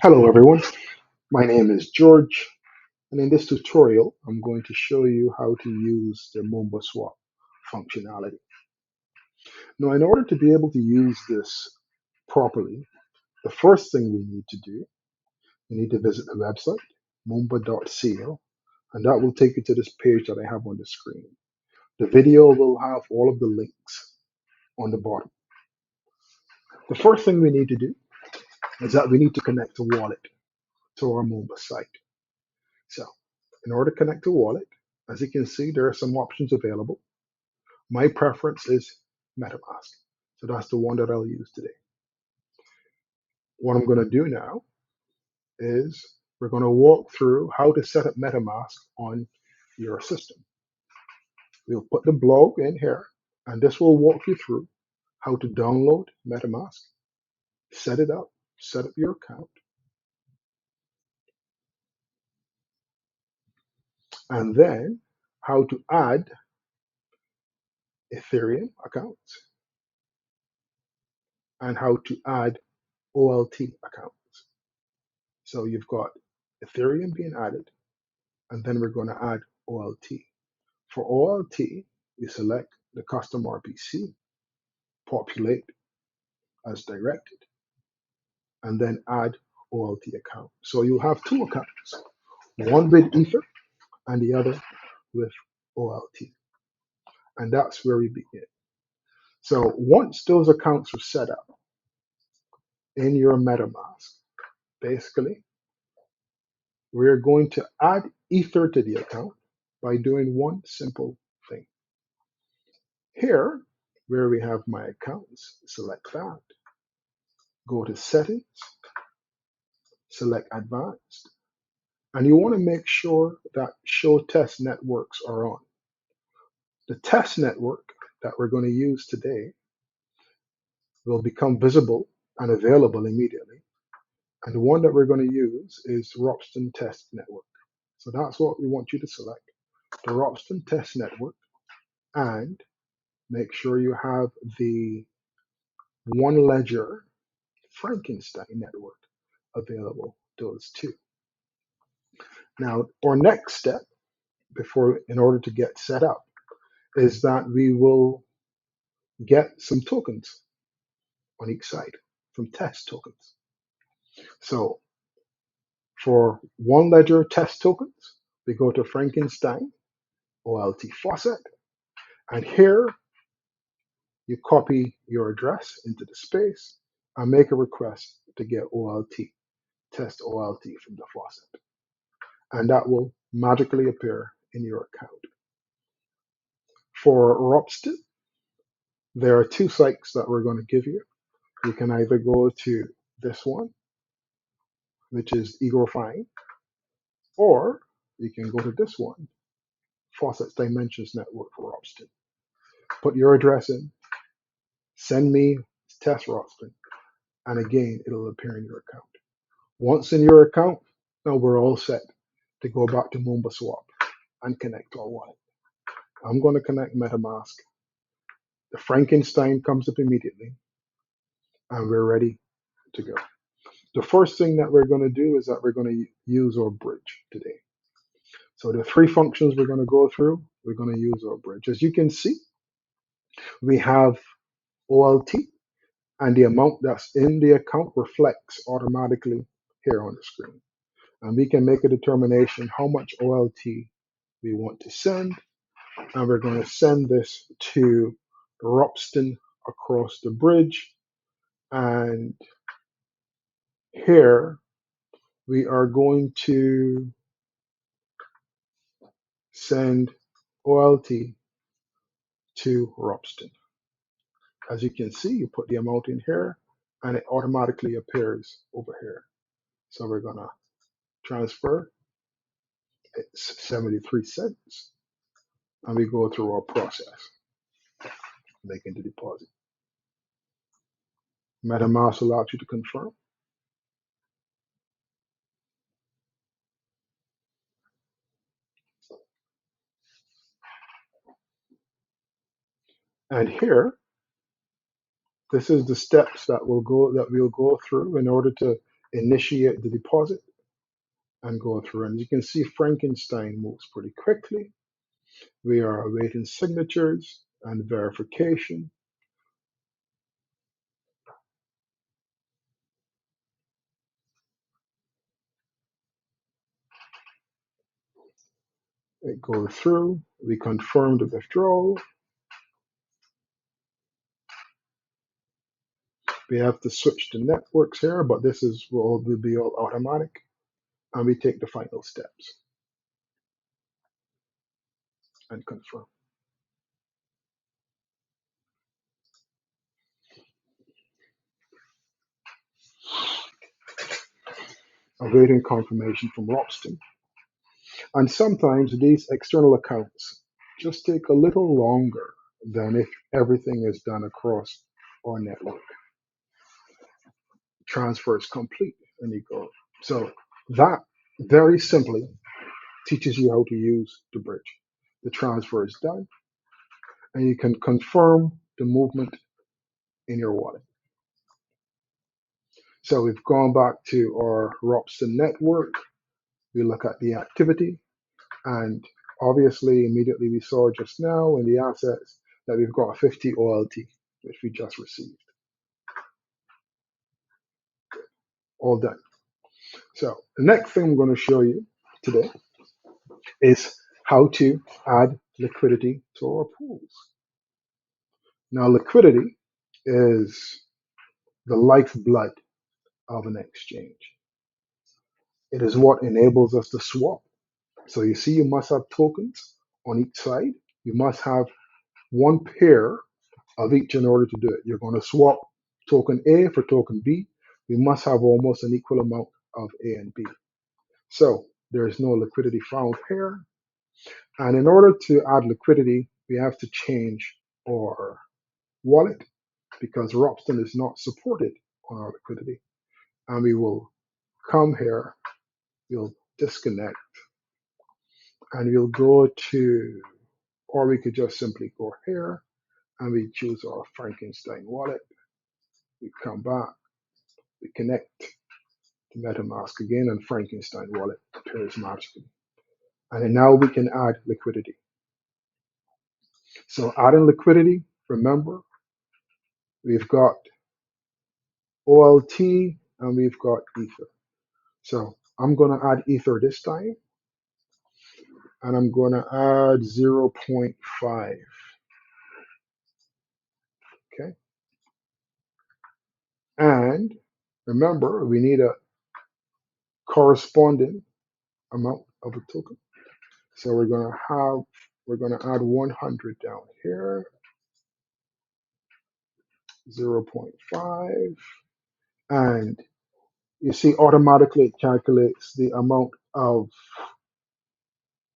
Hello everyone, my name is George, and in this tutorial I'm going to show you how to use the MoonbaSwap functionality. Now in order to be able to use this properly, the first thing we need to do, we need to visit the website, moonba.co, and that will take you to this page that I have on the screen. The video will have all of the links on the bottom. The first thing we need to do is that we need to connect a wallet to our Moonba site. So in order to connect a wallet, as you can see, there are some options available. My preference is MetaMask. So that's the one that I'll use today. What I'm going to do now is we're going to walk through how to set up MetaMask on your system. We'll put the blog in here, and this will walk you through how to download MetaMask, set it up, set up your account, and then how to add Ethereum accounts and how to add OLT accounts. So you've got Ethereum being added, and then we're going to add OLT. For OLT, you select the custom RPC, populate as directed, and then add OLT account. So you have two accounts, one with Ether and the other with OLT. And that's where we begin. So once those accounts are set up in your MetaMask, basically, we're going to add Ether to the account by doing one simple thing. Here, where we have my accounts, select that, go to settings, select advanced, and you want to make sure that show test networks are on. The test network that we're going to use today will become visible and available immediately. And the one that we're going to use is Ropsten Test Network. So that's what we want you to select, the Ropsten Test Network, and make sure you have the OneLedger Frankenstein network available, those two. Now, our next step in order to get set up is that we will get some tokens on each side, some test tokens. So for OneLedger test tokens, we go to Frankenstein OLT Faucet, and here you copy your address into the space and make a request to get OLT, test OLT from the faucet. And that will magically appear in your account. For Ropsten, there are two sites that we're going to give you. You can either go to this one, which is EagleFine, or you can go to this one, Faucets Dimensions Network for Ropsten. Put your address in, send me test Ropsten, and again, it'll appear in your account. Once in your account, now we're all set to go back to MoonbaSwap and connect our wallet. I'm going to connect MetaMask. The Frankenstein comes up immediately, and we're ready to go. The first thing that we're going to do is that we're going to use our bridge today. So the three functions we're going to go through, we're going to use our bridge. As you can see, we have OLT, and the amount that's in the account reflects automatically here on the screen. And we can make a determination how much OLT we want to send, and we're going to send this to Ropsten across the bridge. And here we are going to send OLT to Ropsten. As you can see, you put the amount in here and it automatically appears over here. So we're going to transfer. It's 73 cents. And we go through our process, making the deposit. MetaMask allows you to confirm. And here, this is the steps that we'll go through in order to initiate the deposit and go through. And you can see Frankenstein moves pretty quickly. We are awaiting signatures and verification. It goes through. We confirm the withdrawal. We have to switch the networks here, but this will be all automatic. And we take the final steps and confirm. Awaiting confirmation from Ropsten. And sometimes these external accounts just take a little longer than if everything is done across our network. Transfer is complete, and you go. So that very simply teaches you how to use the bridge. The transfer is done, and you can confirm the movement in your wallet. So we've gone back to our Ropsten network. We look at the activity, and obviously, immediately we saw just now in the assets that we've got 50 OLT, which we just received. All done. So the next thing I'm going to show you today is how to add liquidity to our pools. Now, liquidity is the lifeblood of an exchange. It is what enables us to swap. So you see, you must have tokens on each side. You must have one pair of each in order to do it. You're going to swap token A for token B. You must have almost an equal amount of A and B. So there is no liquidity found here. And in order to add liquidity, we have to change our wallet because Ropsten is not supported on our liquidity. And we will come here, we'll disconnect, and we'll go to, or we could just simply go here and we choose our Frankenstein wallet. We come back, we connect to MetaMask again, and Frankenstein wallet appears magically. And then now we can add liquidity. So adding liquidity, remember, we've got OLT and we've got Ether. So I'm going to add Ether this time, and I'm going to add 0.5. Okay. And remember, we need a corresponding amount of a token. So we're going to add 100 down here, 0.5. And you see, automatically it calculates the amount of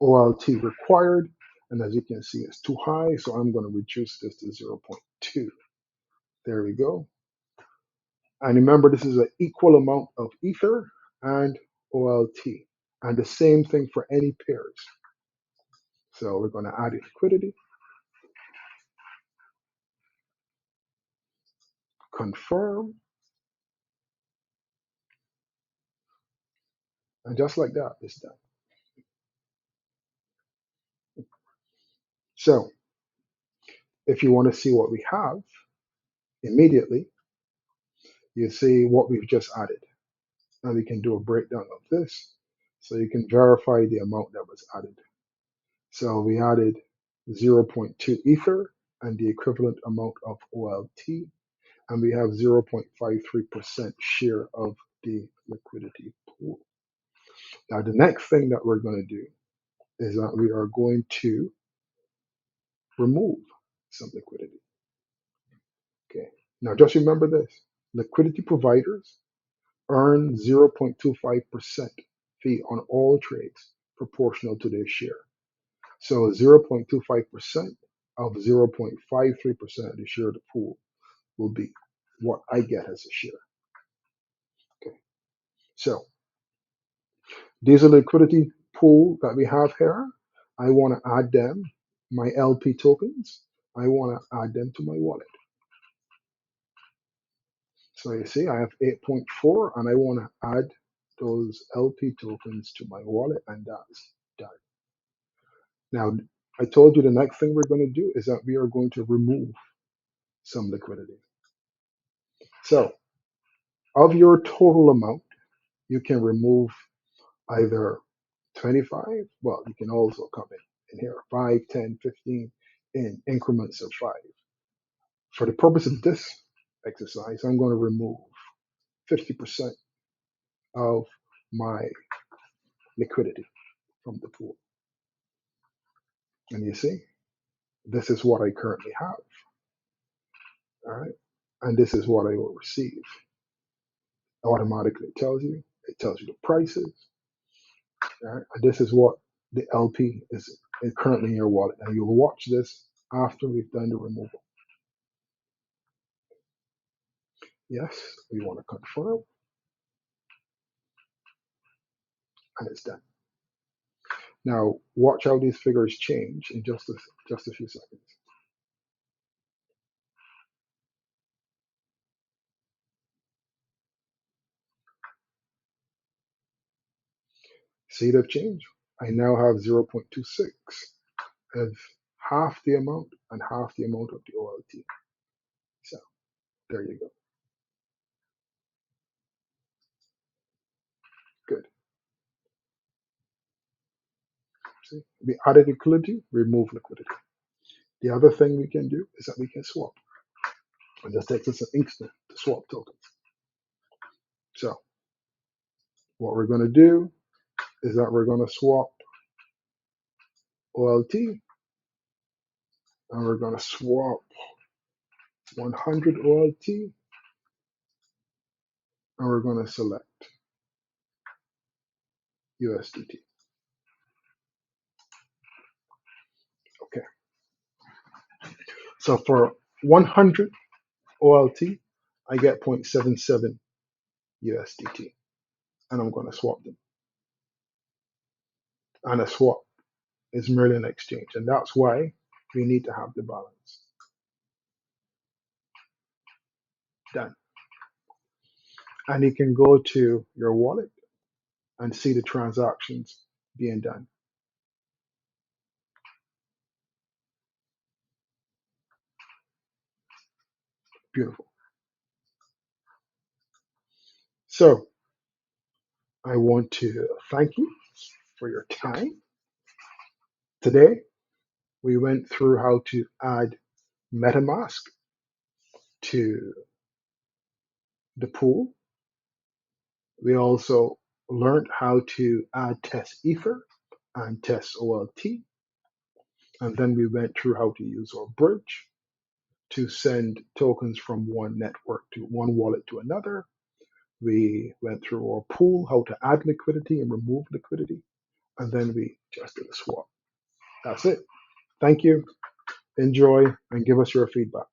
OLT required. And as you can see, it's too high. So I'm going to reduce this to 0.2. There we go. And remember, this is an equal amount of Ether and OLT. And the same thing for any pairs. So we're going to add liquidity, confirm, and just like that, it's done. So if you want to see what we have, immediately you see what we've just added. And we can do a breakdown of this so you can verify the amount that was added. So we added 0.2 Ether and the equivalent amount of OLT, and we have 0.53% share of the liquidity pool. Now, the next thing that we're going to do is that we are going to remove some liquidity. Okay. Now, just remember this. Liquidity providers earn 0.25% fee on all trades proportional to their share. So 0.25% of 0.53% of the share of the pool will be what I get as a share. Okay. So these are liquidity pool that we have here. I want to add them, my LP tokens. I want to add them to my wallet. So you see, I have 8.4 and I want to add those LP tokens to my wallet, and that's done. Now, I told you the next thing we're going to do is that we are going to remove some liquidity. So of your total amount, you can remove either 25, well, you can also come in here, 5, 10, 15 in increments of 5. For the purpose of this exercise, I'm going to remove 50% of my liquidity from the pool. And you see, this is what I currently have. All right. And this is what I will receive. Automatically it tells you the prices. All right. And this is what the LP is currently in your wallet. And you'll watch this after we've done the removal. Yes, we want to confirm, and it's done. Now watch how these figures change in just a few seconds. See the change? I now have 0.26 of half the amount and half the amount of the OLT. So there you go. Good. See, we added liquidity, remove liquidity. The other thing we can do is that we can swap. And this takes us an instant to swap tokens. So what we're going to do is that we're going to swap OLT, and we're going to swap 100 OLT, and we're going to select USDT. Okay. So for 100 OLT, I get 0.77 USDT, and I'm going to swap them. And a swap is merely an exchange, and that's why we need to have the balance. Done. And you can go to your wallet and see the transactions being done. Beautiful. So I want to thank you for your time. Today, we went through how to add MetaMask to the pool. We also learned how to add test Ether and test OLT. And then we went through how to use our bridge to send tokens from one network to one wallet to another. We went through our pool, how to add liquidity and remove liquidity. And then we just did a swap. That's it. Thank you. Enjoy and give us your feedback.